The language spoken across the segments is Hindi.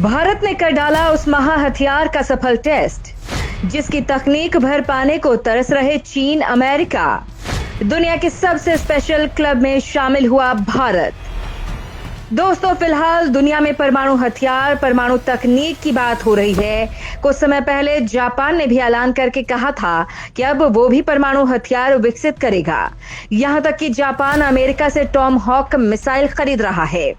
भारत ने कर डाला उस महा हथियार का सफल टेस्ट, जिसकी तकनीक भर पाने को तरस रहे चीन, अमेरिका। दुनिया के सबसे स्पेशल क्लब में शामिल हुआ भारत। दोस्तों, फिलहाल दुनिया में परमाणु हथियार, परमाणु तकनीक की बात हो रही है। कुछ समय पहले जापान ने भी ऐलान करके कहा था कि अब वो भी परमाणु हथियार विकसित करेगा। यहां तक कि जापान अमेरिका से टॉमहॉक मिसाइल खरीद रहा है।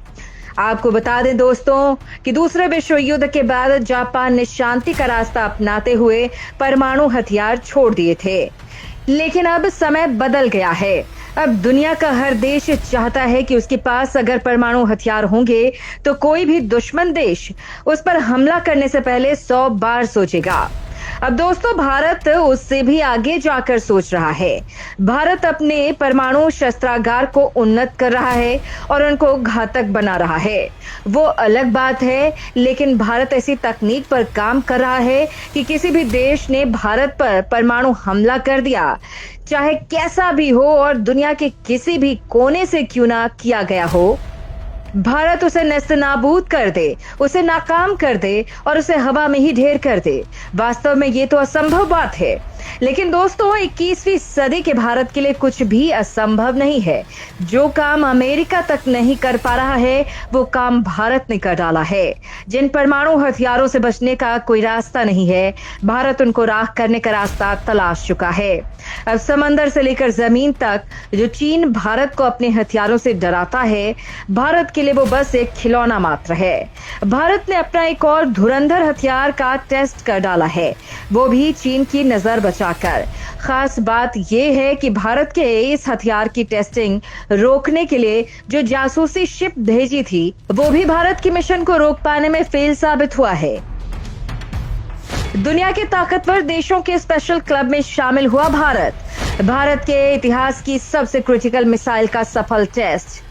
आपको बता दें दोस्तों कि दूसरे विश्व युद्ध के बाद जापान ने शांति का रास्ता अपनाते हुए परमाणु हथियार छोड़ दिए थे, लेकिन अब समय बदल गया है। अब दुनिया का हर देश चाहता है कि उसके पास अगर परमाणु हथियार होंगे तो कोई भी दुश्मन देश उस पर हमला करने से पहले 100 बार सोचेगा। अब दोस्तों, भारत उससे भी आगे जाकर सोच रहा है। भारत अपने परमाणु शस्त्रागार को उन्नत कर रहा है और उनको घातक बना रहा है। वो अलग बात है, लेकिन भारत ऐसी तकनीक पर काम कर रहा है कि किसी भी देश ने भारत पर परमाणु हमला कर दिया, चाहे कैसा भी हो और दुनिया के किसी भी कोने से क्यों ना किया गया हो, भारत उसे नेस्तनाबूद कर दे, उसे नाकाम कर दे और उसे हवा में ही ढेर कर दे। वास्तव में ये तो असंभव बात है, लेकिन दोस्तों 21वीं सदी के भारत के लिए कुछ भी असंभव नहीं है। जो काम अमेरिका तक नहीं कर पा रहा है, वो काम भारत ने कर डाला है। जिन परमाणु हथियारों से बचने का कोई रास्ता नहीं है, भारत उनको राख करने का रास्ता तलाश चुका है। अब समंदर से लेकर जमीन तक जो चीन भारत को अपने हथियारों से डराता है, भारत के लिए वो बस एक खिलौना मात्र है। भारत ने अपना एक और धुरंधर हथियार का टेस्ट कर डाला है, वो भी चीन की नजर बचाकर। खास बात यह है कि भारत के इस हथियार की टेस्टिंग रोकने के लिए जो जासूसी शिप भेजी थी, वो भी भारत के मिशन को रोक पाने में फेल साबित हुआ है। दुनिया के ताकतवर देशों के स्पेशल क्लब में शामिल हुआ भारत। भारत के इतिहास की सबसे क्रिटिकल मिसाइल का सफल टेस्ट।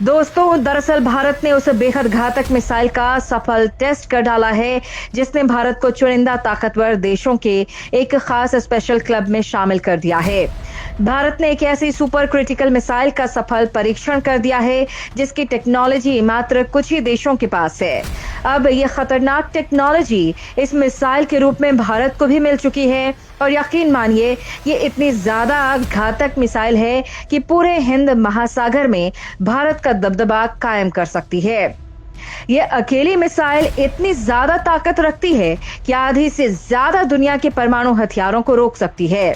दोस्तों, दरअसल भारत ने उस बेहद घातक मिसाइल का सफल टेस्ट कर डाला है, जिसने भारत को चुनिंदा ताकतवर देशों के एक खास स्पेशल क्लब में शामिल कर दिया है। भारत ने एक ऐसी सुपर क्रिटिकल मिसाइल का सफल परीक्षण कर दिया है, जिसकी टेक्नोलॉजी मात्र कुछ ही देशों के पास है। अब यह खतरनाक टेक्नोलॉजी इस मिसाइल के रूप में भारत को भी मिल चुकी है और यकीन मानिए, ये इतनी ज्यादा घातक मिसाइल है कि पूरे हिंद महासागर में भारत का दबदबा कायम कर सकती है। ये अकेली मिसाइल इतनी ज्यादा ताकत रखती है कि आधी से ज्यादा दुनिया के परमाणु हथियारों को रोक सकती है।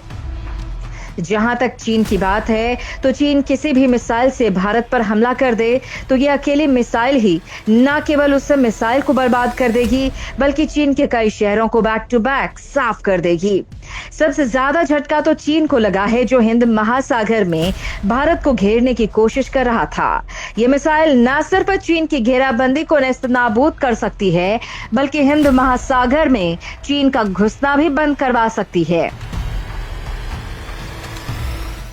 जहां तक चीन की बात है, तो चीन किसी भी मिसाइल से भारत पर हमला कर दे तो ये अकेली मिसाइल ही न केवल उस मिसाइल को बर्बाद कर देगी, बल्कि चीन के कई शहरों को बैक टू बैक साफ कर देगी। सबसे ज्यादा झटका तो चीन को लगा है, जो हिंद महासागर में भारत को घेरने की कोशिश कर रहा था। ये मिसाइल न सिर्फ चीन की घेराबंदी को नेस्तनाबूद कर सकती है, बल्कि हिंद महासागर में चीन का घुसना भी बंद करवा सकती है।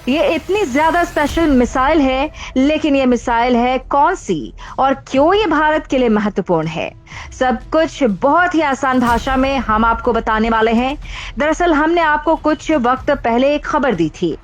ये इतनी ज्यादा स्पेशल मिसाइल है, लेकिन ये मिसाइल है कौन सी और क्यों ये भारत के लिए महत्वपूर्ण है? सब कुछ बहुत ही आसान भाषा में हम आपको बताने वाले हैं। दरअसल हमने आपको कुछ वक्त पहले एक खबर दी थी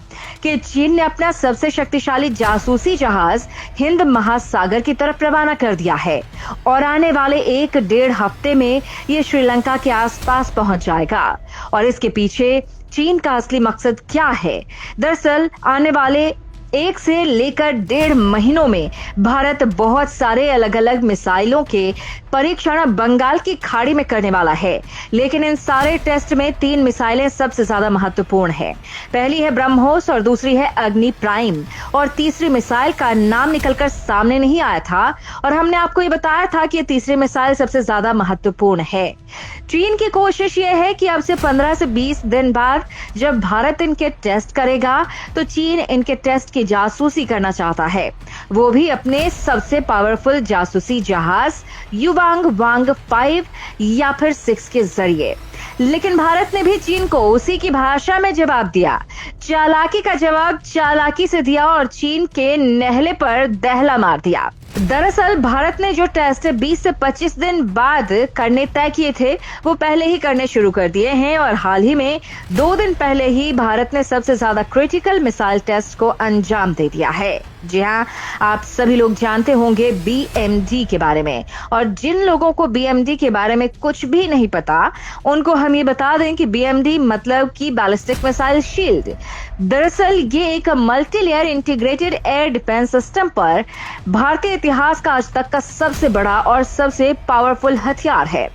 कि चीन ने अपना सबसे शक्तिशाली जासूसी जहाज हिंद महासागर की तरफ रवाना कर दिया है और आने वाले 1-1.5 हफ्ते में ये श्रीलंका के आसपास पहुंच जाएगा। और इसके पीछे चीन का असली मकसद क्या है? दरअसल आने वाले 1 से लेकर 1.5 महीनों में भारत बहुत सारे अलग अलग मिसाइलों के परीक्षण बंगाल की खाड़ी में करने वाला है, लेकिन इन सारे टेस्ट में 3 मिसाइलें सबसे ज्यादा महत्वपूर्ण है। पहली है ब्रह्मोस और दूसरी है अग्नि प्राइम और तीसरी मिसाइल का नाम निकलकर सामने नहीं आया था और हमने आपको ये बताया था कि ये तीसरी मिसाइल सबसे ज्यादा महत्वपूर्ण है। चीन की कोशिश ये है कि अब से 15 से 20 दिन बाद जब भारत इनके टेस्ट करेगा, तो चीन इनके टेस्ट की जासूसी करना चाहता है, वो भी अपने सबसे पावरफुल जासूसी जहाज युवांग वांग 5 या फिर 6 के जरिए। लेकिन भारत ने भी चीन को उसी की भाषा में जवाब दिया। चालाकी का जवाब चालाकी से दिया और चीन के नहले पर दहला मार दिया। दरअसल भारत ने जो टेस्ट 20 से 25 दिन बाद करने तय किए थे वो पहले ही करने शुरू कर दिए हैं और हाल ही में 2 दिन पहले ही भारत ने सबसे ज्यादा क्रिटिकल मिसाइल टेस्ट को अंजाम दे दिया है। जी हाँ, आप सभी लोग जानते होंगे बीएमडी के बारे में, और जिन लोगों को बीएमडी के बारे में कुछ भी नहीं पता उनको हम ये बता दें कि बीएमडी मतलब कि बैलिस्टिक मिसाइल शील्ड। दरअसल ये एक multi layer integrated air defence system पर भारतीय इतिहास का आज तक का सबसे बड़ा और सबसे पावरफुल हथियार है।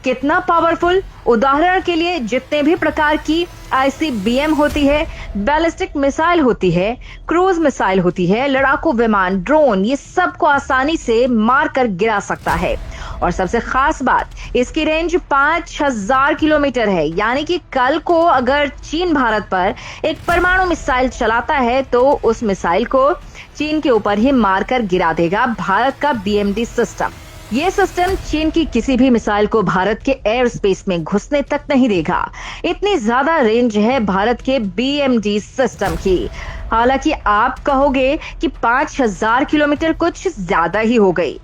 कितना पावरफुल? उदाहरण के लिए जितने भी प्रकार की आईसीबीएम होती है, बैलिस्टिक मिसाइल होती है, क्रूज मिसाइल होती है, लड़ाकू विमान, ड्रोन, ये सब को आसानी से मार कर गिरा सकता है। और सबसे खास बात, इसकी रेंज 5000 किलोमीटर है। यानी कि कल को अगर चीन भारत पर एक परमाणु मिसाइल चलाता है तो उस मिसाइल को चीन के ऊपर ही मारकर गिरा देगा भारत का बीएमडी सिस्टम। ये सिस्टम चीन की किसी भी मिसाइल को भारत के एयर स्पेस में घुसने तक नहीं देगा। इतनी ज्यादा रेंज है भारत के बीएमडी सिस्टम की। हालांकि आप कहोगे कि 5000 किलोमीटर कुछ ज्यादा ही हो गई,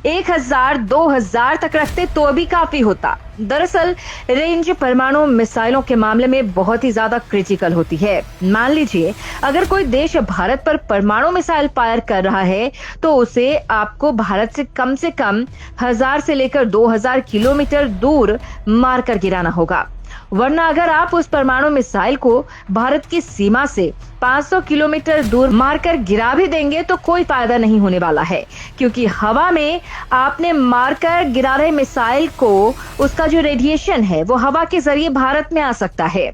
1000 2000 तक रखते तो भी काफी होता। दरअसल रेंज परमाणु मिसाइलों के मामले में बहुत ही ज्यादा क्रिटिकल होती है। मान लीजिए अगर कोई देश भारत पर परमाणु मिसाइल फायर कर रहा है तो उसे आपको भारत से कम 1000 से लेकर 2000 किलोमीटर दूर मारकर गिराना होगा। वरना अगर आप उस परमाणु मिसाइल को भारत की सीमा से 500 किलोमीटर दूर मारकर गिरा भी देंगे तो कोई फायदा नहीं होने वाला है, क्योंकि हवा में आपने मारकर गिरा रहे मिसाइल को उसका जो रेडिएशन है वो हवा के जरिए भारत में आ सकता है।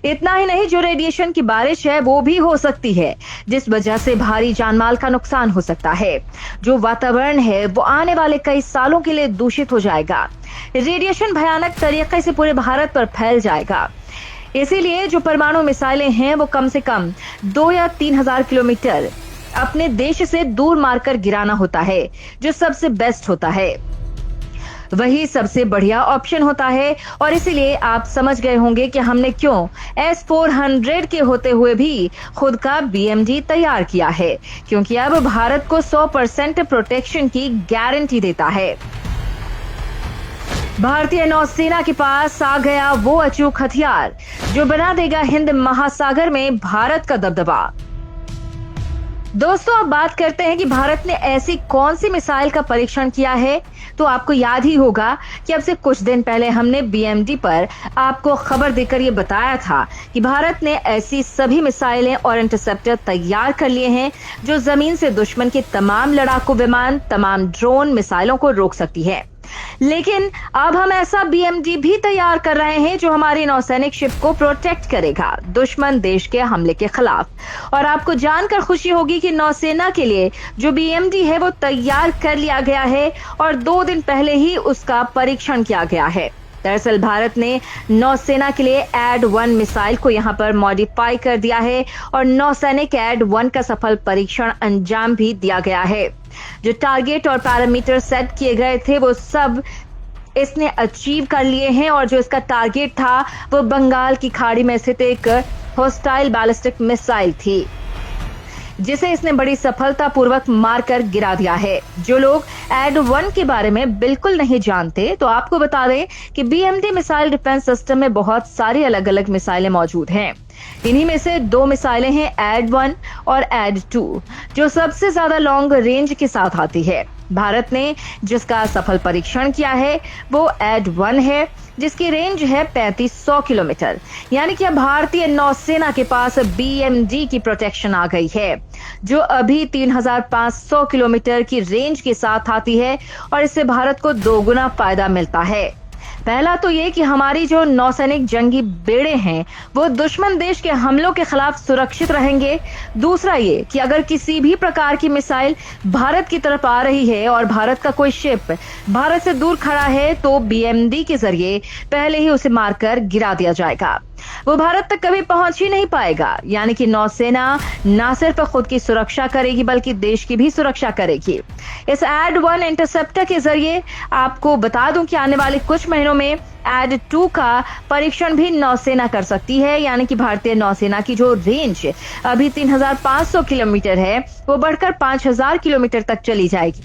इतना ही नहीं, जो रेडिएशन की बारिश है वो भी हो सकती है, जिस वजह से भारी जानमाल का नुकसान हो सकता है। जो वातावरण है वो आने वाले कई सालों के लिए दूषित हो जाएगा। रेडिएशन भयानक तरीके से पूरे भारत पर फैल जाएगा। इसीलिए जो परमाणु मिसाइलें हैं वो कम से कम 2 या 3000 किलोमीटर अपने देश से दूर मारकर गिराना होता है, जो सबसे बेस्ट होता है, वही सबसे बढ़िया ऑप्शन होता है। और इसीलिए आप समझ गए होंगे कि हमने क्यों S-400 के होते हुए भी खुद का बीएमडी तैयार किया है, क्योंकि अब भारत को 100% प्रोटेक्शन की गारंटी देता है। भारतीय नौसेना के पास आ गया वो अचूक हथियार जो बना देगा हिंद महासागर में भारत का दबदबा। दोस्तों, अब बात करते हैं कि भारत ने ऐसी कौन सी मिसाइल का परीक्षण किया है। तो आपको याद ही होगा कि अब से कुछ दिन पहले हमने बीएमडी पर आपको खबर देकर ये बताया था कि भारत ने ऐसी सभी मिसाइलें और इंटरसेप्टर तैयार कर लिए हैं जो जमीन से दुश्मन के तमाम लड़ाकू विमान, तमाम ड्रोन मिसाइलों को रोक सकती है। लेकिन अब हम ऐसा बीएमडी भी तैयार कर रहे हैं जो हमारी नौसैनिक शिप को प्रोटेक्ट करेगा दुश्मन देश के हमले के खिलाफ। और आपको जानकर खुशी होगी कि नौसेना के लिए जो बीएमडी है वो तैयार कर लिया गया है और 2 दिन पहले ही उसका परीक्षण किया गया है। दरअसल भारत ने नौसेना के लिए एड-1 मिसाइल को यहां पर मॉडिफाई कर दिया है और नौसैनिक एड-1 का सफल परीक्षण अंजाम भी दिया गया है। जो टारगेट और पैरामीटर सेट किए गए थे वो सब इसने अचीव कर लिए हैं और जो इसका टारगेट था वो बंगाल की खाड़ी में स्थित एक होस्टाइल बैलिस्टिक मिसाइल थी, जिसे इसने बड़ी सफलतापूर्वक मारकर गिरा दिया है। जो लोग एड-1 के बारे में बिल्कुल नहीं जानते तो आपको बता दें कि बीएमडी मिसाइल डिफेंस सिस्टम में बहुत सारी अलग अलग मिसाइलें मौजूद हैं। इन्हीं में से 2 मिसाइलें हैं एड-1 और एड-2, जो सबसे ज्यादा लॉन्ग रेंज के साथ आती है। भारत ने जिसका सफल परीक्षण किया है वो एड-1 है, जिसकी रेंज है 3500 किलोमीटर। यानी कि अब भारतीय नौसेना के पास बीएमडी की प्रोटेक्शन आ गई है, जो अभी 3500 किलोमीटर की रेंज के साथ आती है और इससे भारत को 2 गुना फायदा मिलता है। पहला तो ये कि हमारी जो नौसैनिक जंगी बेड़े हैं वो दुश्मन देश के हमलों के खिलाफ सुरक्षित रहेंगे। दूसरा ये कि अगर किसी भी प्रकार की मिसाइल भारत की तरफ आ रही है और भारत का कोई शिप भारत से दूर खड़ा है तो बीएमडी के जरिए पहले ही उसे मारकर गिरा दिया जाएगा। वो भारत तक कभी पहुंच ही नहीं पाएगा। यानी कि नौसेना न सिर्फ खुद की सुरक्षा करेगी बल्कि देश की भी सुरक्षा करेगी। इस एड-1 इंटरसेप्टर के जरिए आपको बता दूं कि आने वाले कुछ महीनों में एड-2 का परीक्षण भी नौसेना कर सकती है। यानी कि भारतीय नौसेना की जो रेंज अभी 3500 किलोमीटर है वो बढ़कर 5000 किलोमीटर तक चली जाएगी।